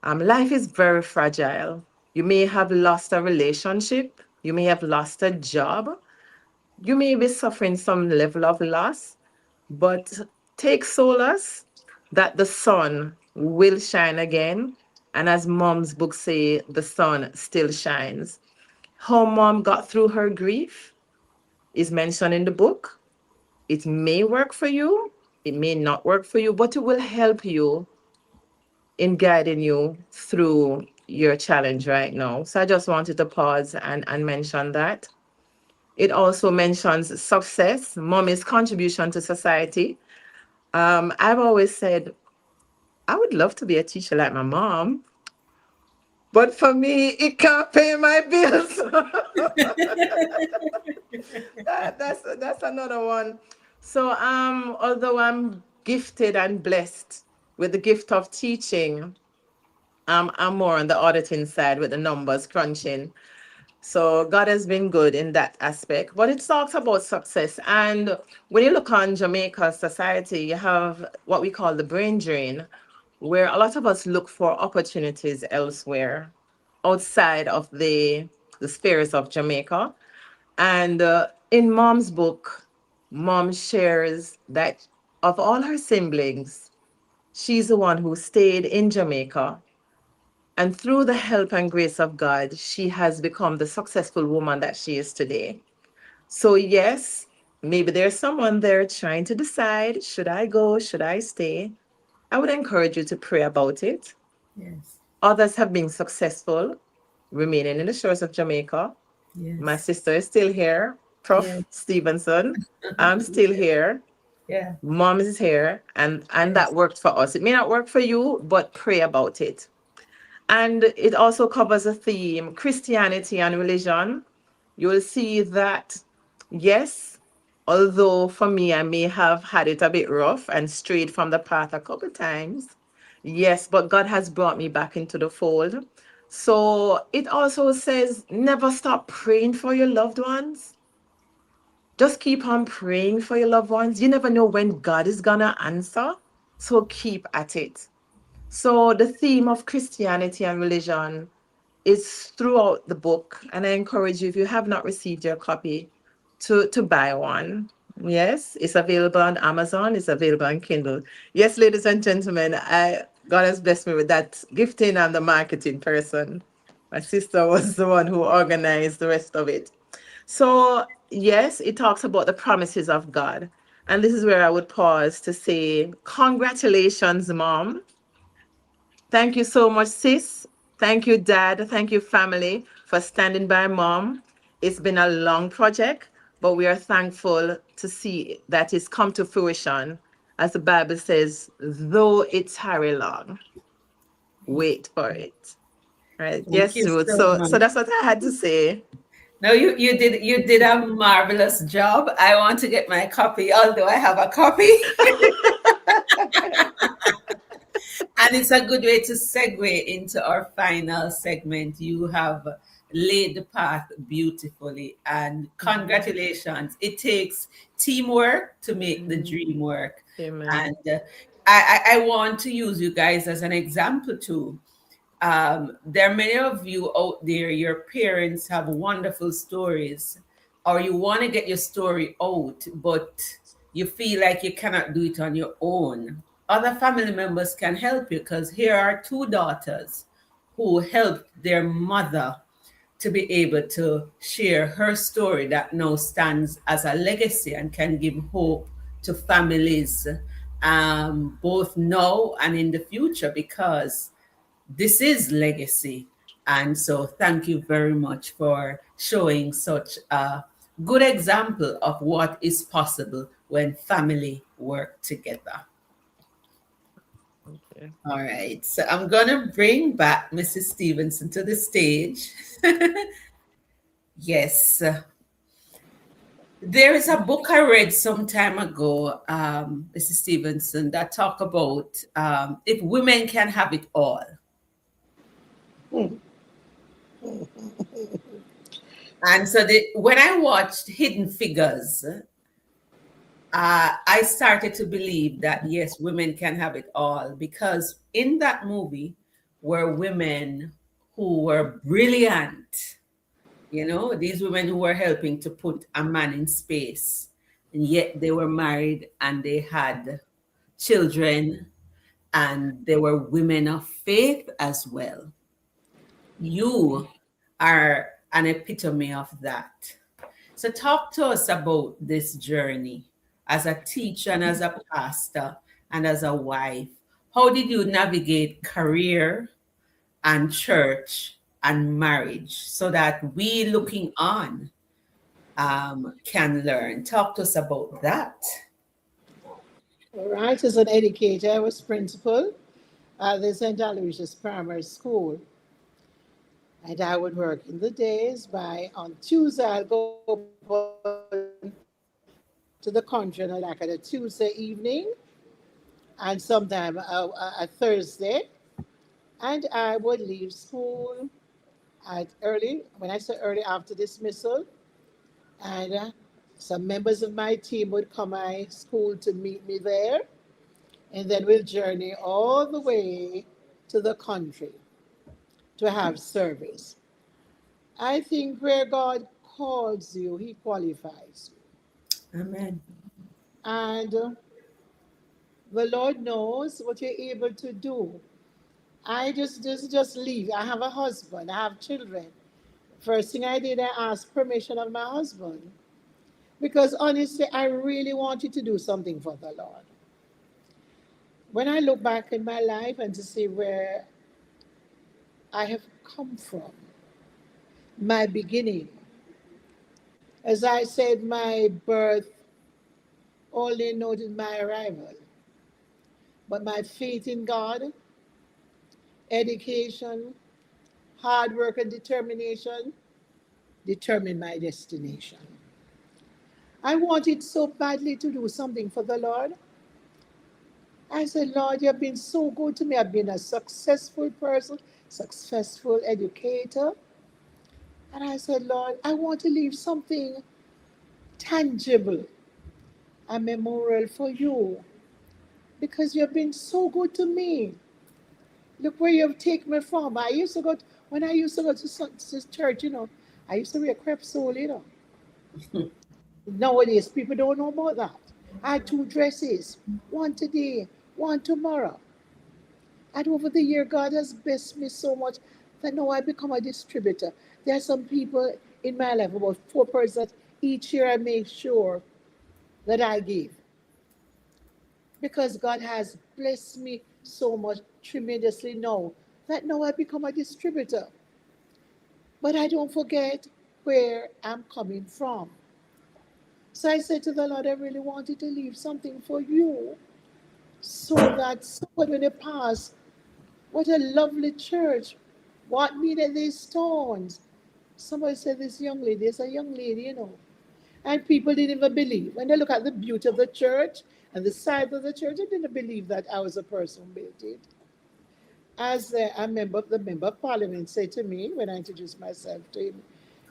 Life is very fragile. You may have lost a relationship. You may have lost a job. You may be suffering some level of loss, but take solace that the sun will shine again. And as Mom's book say, the sun still shines. How Mom got through her grief is mentioned in the book. It may work for you, it may not work for you, but it will help you in guiding you through your challenge right now. So I just wanted to pause and mention that. It also mentions success, mommy's contribution to society. I've always said, I would love to be a teacher like my mom, but for me, it can't pay my bills. That's another one. So although I'm gifted and blessed with the gift of teaching, I'm more on the auditing side with the numbers crunching. So God has been good in that aspect. But it talks about success. And when you look on Jamaica society, you have what we call the brain drain, where a lot of us look for opportunities elsewhere outside of the spheres of Jamaica. And in Mom's book, Mom shares that of all her siblings, she's the one who stayed in Jamaica. And through the help and grace of God, she has become the successful woman that she is today. So, yes, maybe there's someone there trying to decide, should I go? Should I stay? I would encourage you to pray about it. Yes. Others have been successful remaining in the shores of Jamaica. My Yes. sister is still here, Yes. Prof. Stevenson. I'm still here. Yeah. Mom is here, and Yes. that worked for us. It may not work for you, but pray about it. And it also covers a theme, Christianity and religion. You will see that, yes, although for me, I may have had it a bit rough and strayed from the path a couple times. Yes, but God has brought me back into the fold. So it also says, never stop praying for your loved ones. Just keep on praying for your loved ones. You never know when God is going to answer. So keep at it. So the theme of Christianity and religion is throughout the book, and I encourage you, if you have not received your copy, to buy one. Yes, it's available on Amazon, it's available on Kindle. Yes, ladies and gentlemen, God has blessed me with that gifting. I'm the marketing person. My sister was the one who organized the rest of it. So, yes, it talks about the promises of God. And this is where I would pause to say, congratulations, Mom. Thank you so much, sis. Thank you, Dad. Thank you, family, for standing by Mom. It's been a long project, but we are thankful to see that it's come to fruition. As the Bible says, though it tarry long, wait for it. Right? Thank Yes, you Ruth. so So much. that's what I had to say. No, you did a marvelous job. I want to get my copy, although I have a copy. And it's a good way to segue into our final segment. You have laid the path beautifully, and congratulations. It takes teamwork to make the dream work. Amen. And I want to use you guys as an example too. There are many of you out there, your parents have wonderful stories, or you want to get your story out, but you feel like you cannot do it on your own. Other family members can help you, because here are two daughters who helped their mother to be able to share her story that now stands as a legacy and can give hope to families, both now and in the future, because this is legacy. And so thank you very much for showing such a good example of what is possible when family work together. Okay. All right, so I'm going to bring back Mrs. Stevenson to the stage. Yes, there is a book I read some time ago, Mrs. Stevenson, that talk about if women can have it all. And so when I watched Hidden Figures, I started to believe that yes, women can have it all, because in that movie were women who were brilliant. You know, these women who were helping to put a man in space, and yet they were married and they had children, and they were women of faith as well. You are an epitome of that. So, talk to us about this journey as a teacher and as a pastor and as a wife. How did you navigate career and church and marriage so that we looking on can learn? Talk to us about that. All right, as an educator, I was principal at the St. Aloysius Primary School. And I would work in the days. On Tuesday, I'll go to the country, like at a Tuesday evening, and sometime a Thursday. And I would leave school at early, when I say early, after dismissal. And some members of my team would come to my school to meet me there. And then we'll journey all the way to the country to have service. I think where God calls you, He qualifies you. Amen. And the Lord knows what you're able to do. I just leave. I have a husband, I have children. First thing I did, I asked permission of my husband. Because honestly, I really wanted to do something for the Lord. When I look back in my life and to see where I have come from, my beginning, as I said, my birth only noted my arrival. But my faith in God, education, hard work, and determination determined my destination. I wanted so badly to do something for the Lord. I said, Lord, you've been so good to me. I've been a successful person, successful educator. And I said, Lord, I want to leave something tangible, a memorial for you, because you've been so good to me. Look where you've taken me from. When I used to go to church, I used to wear crepe sole. Nowadays, people don't know about that. I had two dresses, one today, one tomorrow. And over the year, God has blessed me so much that now I become a distributor. There are some people in my life, about 4 persons, that each year I make sure that I give. Because God has blessed me so much tremendously now that now I become a distributor. But I don't forget where I'm coming from. So I said to the Lord, I really wanted to leave something for you so that someone when they pass, what a lovely church. What needed these stones? Somebody said there's a young lady. And people didn't even believe. When they look at the beauty of the church and the size of the church, they didn't believe that I was a person who built it. As the member of parliament said to me when I introduced myself to him,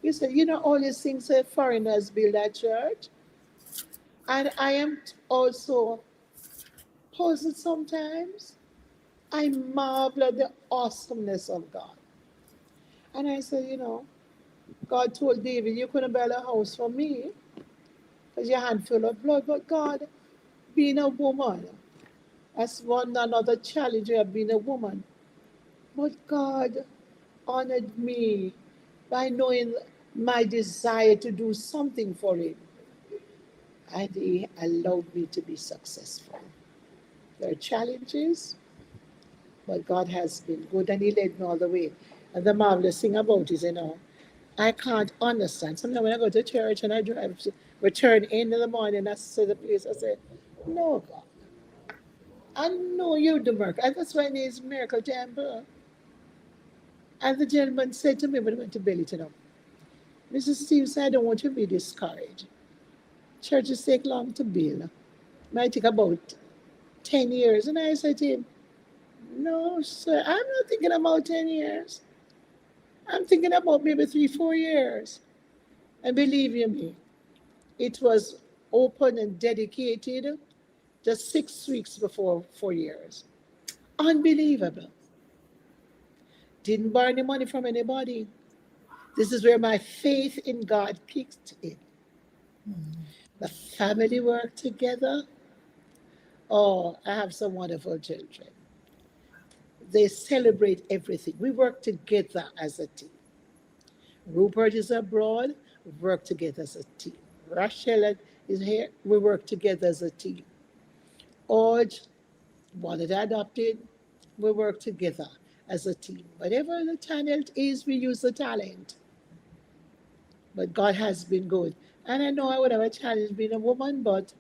he said, all these things that foreigners build that church. And I am also puzzled sometimes. I marvel at the awesomeness of God. And I said, God told David, you couldn't build a house for me because your hand full of blood. But God, being a woman, that's one another challenge of being a woman. But God honored me by knowing my desire to do something for Him. And He allowed me to be successful. There are challenges, but God has been good and He led me all the way. And the marvelous thing about it is, I can't understand. Sometimes when I go to church and I drive, return in the morning, I see the place, I say, no, God, I know you do miracle. And that's why it is Miracle Temple. And the gentleman said to me when I went to Billy, Mrs. Steve said, I don't want you to be discouraged. Churches take long to build. It might take about 10 years. And I said to him, no, sir, I'm not thinking about 10 years. I'm thinking about maybe 3-4 years. And believe you me, it was open and dedicated just 6 weeks before 4 years. Unbelievable. Didn't borrow any money from anybody. This is where my faith in God kicked in. The family worked together. Oh, I have some wonderful children. They celebrate everything. We work together as a team. Rupert is abroad, we work together as a team. Rachel is here, we work together as a team. Orge One that I adopted, we work together as a team. Whatever the talent is, we use the talent. But God has been good. And I know I would have a challenge being a woman, but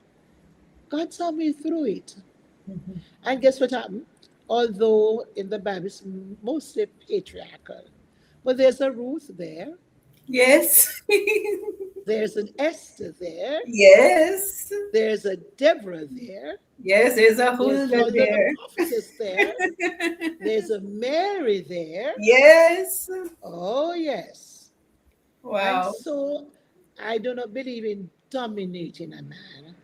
God saw me through it. And guess what happened? Although in the Bible it's mostly patriarchal, but there's a Ruth there, Yes. there's an Esther there, Yes. there's a Deborah there, Yes, there's a there's Hulda Huldah the there. prophetess there, there's a Mary there. Yes. Oh, yes. And Wow. so I do not believe in dominating a man,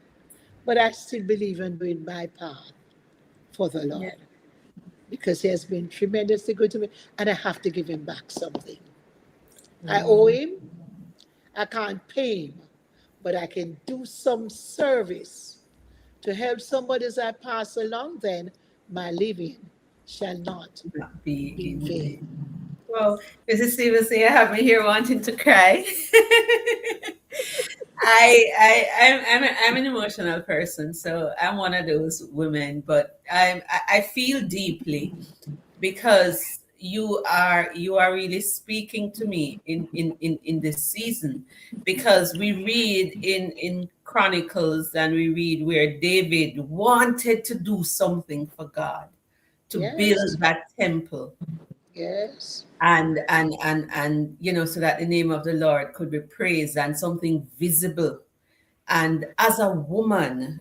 but I still believe in doing my part for the Yeah. Lord because he has been tremendously good to me and I have to give him back something. I owe him, I can't pay him, but I can do some service to help somebody as I pass along, then my living shall not Not be be in vain. vain. Well, Mrs. Stevenson, you have me here wanting to cry. I'm an emotional person, so I'm one of those women. But I feel deeply because you are really speaking to me in this season, because we read in Chronicles and we read where David wanted to do something for God, to Yes, build that temple, yes, and so that the name of the Lord could be praised and something visible. And as a woman,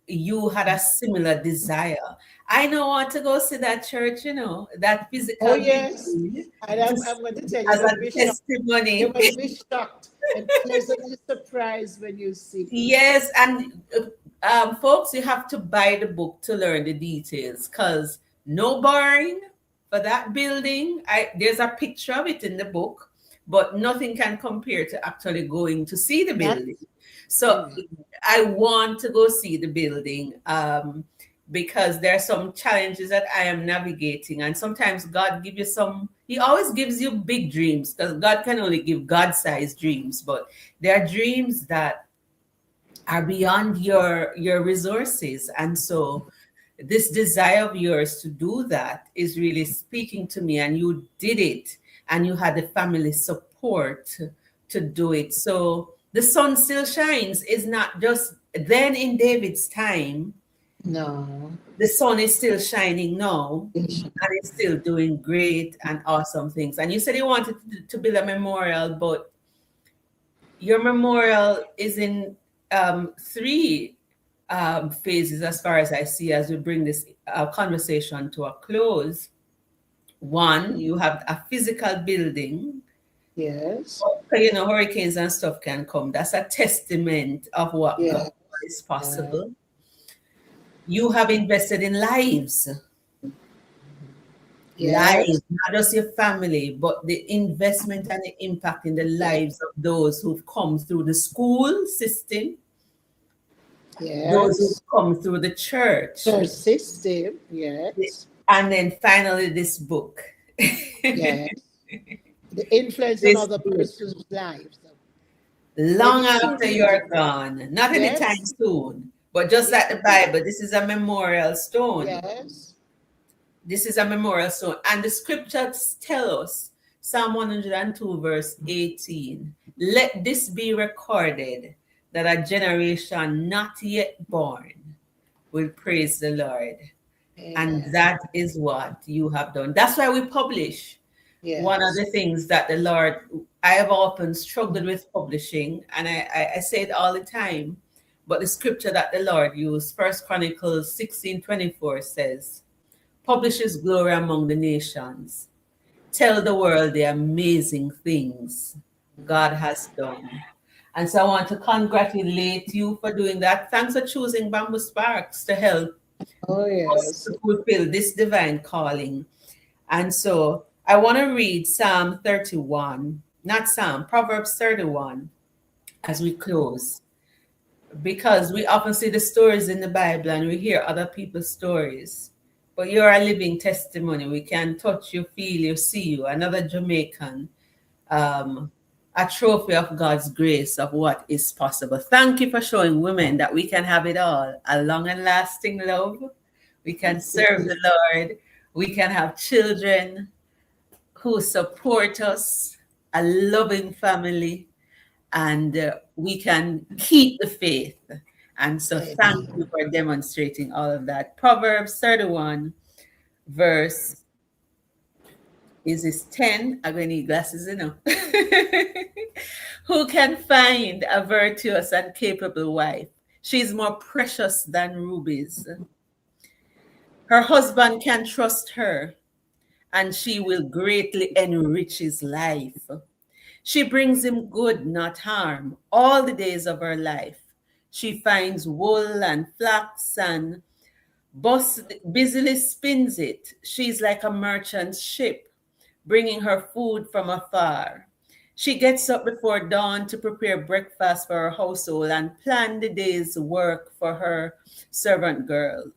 you had a similar desire. I don't want to go see that church, that oh physical yes. building, And I'm going to tell you, as a you're testimony. going to be shocked and pleasantly surprised when you see it. Yes, and folks, you have to buy the book to learn the details, because no borrowing for that building. There's a picture of it in the book, but nothing can compare to actually going to see the That's building. So amen. I want to go see the building, because there are some challenges that I am navigating, and sometimes God give you some. He always gives you big dreams, because God can only give God-sized dreams, but there are dreams that are beyond your resources. And so this desire of yours to do that is really speaking to me, and you did it, and you had the family support to do it. So the sun still shines is not just then in David's time. No. The sun is still shining now, and it's still doing great and awesome things. And you said you wanted to build a memorial, but your memorial is in three phases, as far as I see, as we bring this conversation to a close. One, you have a physical building. Yes. Hurricanes and stuff can come. That's a testament of what Yeah. God is possible. You have invested in lives. Yes. Lives, not just your family, but the investment and the impact in the lives of those who've come through the school system, those who've Yes. come through the church, Church system. Yes. and then finally this book. Yes. The influence on This other book, person's lives. long after you're gone, not anytime Yes. soon, but just like the Bible, this is a memorial stone. Yes. This is a memorial stone. And the scriptures tell us, Psalm 102, verse 18, let this be recorded, that a generation not yet born will praise the Lord. And Amen. that is what you have done. That's why we publish. Yes. One of the things that the Lord, I have often struggled with publishing, and I say it all the time, but the scripture that the Lord used, 1 Chronicles 16:24 says, publish his glory among the nations. Tell the world the amazing things God has done. And so I want to congratulate you for doing that. Thanks for choosing Bamboo Sparks to help Oh, us yes. to fulfill this divine calling. And so I want to read Psalm 31, not Psalm, Proverbs 31 as we close, because we often see the stories in the Bible and we hear other people's stories. But you're a living testimony. We can touch you, feel you, see you. Another Jamaican, a trophy of God's grace of what is possible. Thank you for showing women that we can have it all. A long and lasting love. We can serve the Lord. We can have children who support us, a loving family, and we can keep the faith. And so thank you for demonstrating all of that. Proverbs 31, verse, is this 10? I'm going to need glasses, you know. Who can find a virtuous and capable wife? She's more precious than rubies. Her husband can trust her, and she will greatly enrich his life. She brings him good, not harm, all the days of her life. She finds wool and flax and busily spins it. She's like a merchant ship, bringing her food from afar. She gets up before dawn to prepare breakfast for her household and plan the day's work for her servant girl.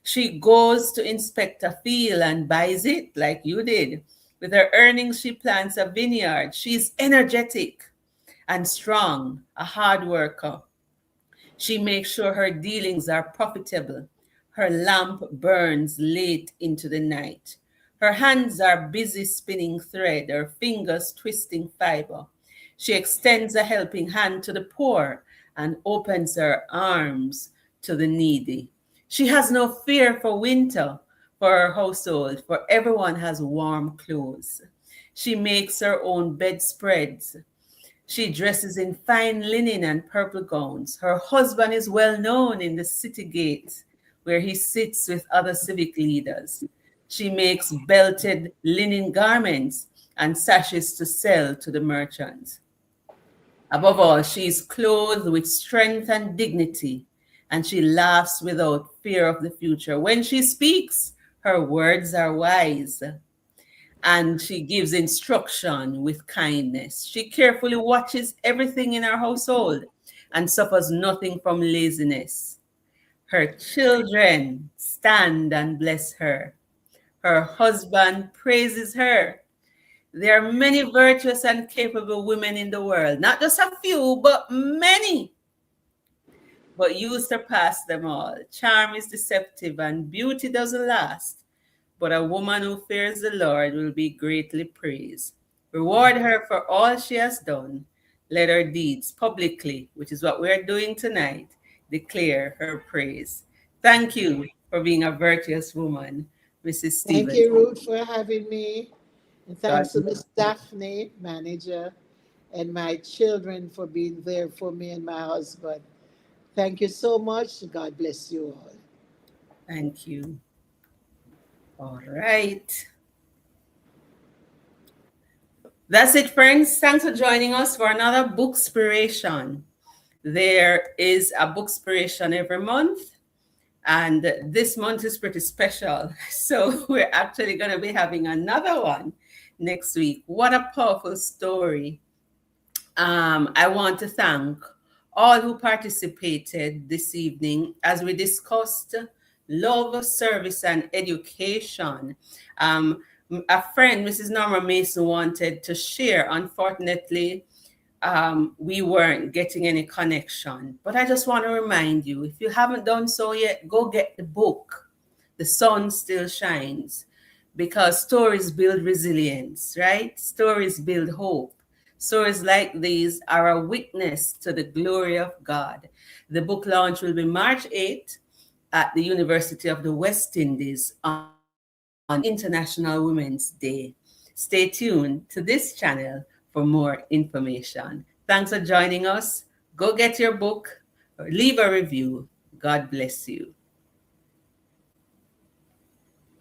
She goes to inspect a field and buys it like you did. With her earnings, she plants a vineyard. She's energetic and strong, a hard worker. She makes sure her dealings are profitable. Her lamp burns late into the night. Her hands are busy spinning thread, her fingers twisting fiber. She extends a helping hand to the poor and opens her arms to the needy. She has no fear for winter for her household, for everyone has warm clothes. She makes her own bedspreads. She dresses in fine linen and purple gowns. Her husband is well known in the city gates, where he sits with other civic leaders. She makes belted linen garments and sashes to sell to the merchants. Above all, she is clothed with strength and dignity, and she laughs without fear of the future. When she speaks, her words are wise, and she gives instruction with kindness. She carefully watches everything in her household and suffers nothing from laziness. Her children stand and bless her. Her husband praises her. There are many virtuous and capable women in the world, not just a few, but many. But you surpass them all. Charm is deceptive and beauty doesn't last. But a woman who fears the Lord will be greatly praised. Reward her for all she has done. Let her deeds publicly, which is what we're doing tonight, declare her praise. Thank you for being a virtuous woman, Mrs. Stevens. Thank you, Ruth, for having me. And thanks to God Miss Daphne, manager, and my children for being there for me and my husband. Thank you so much. God bless you all. Thank you. All right. That's it, friends. Thanks for joining us for another Bookspiration. There is a Bookspiration every month, and this month is pretty special. So we're actually going to be having another one next week. What a powerful story. I want to thank all who participated this evening as we discussed love, service, and education. A friend, Mrs. Norma Mason, wanted to share. Unfortunately, we weren't getting any connection. But I just want to remind you, if you haven't done so yet, go get the book. The sun still shines, because stories build resilience, right? Stories build hope. Stories like these are a witness to the glory of God. The book launch will be March 8th at the University of the West Indies on International Women's Day. Stay tuned to this channel for more information. Thanks for joining us. Go get your book or leave a review. God bless you.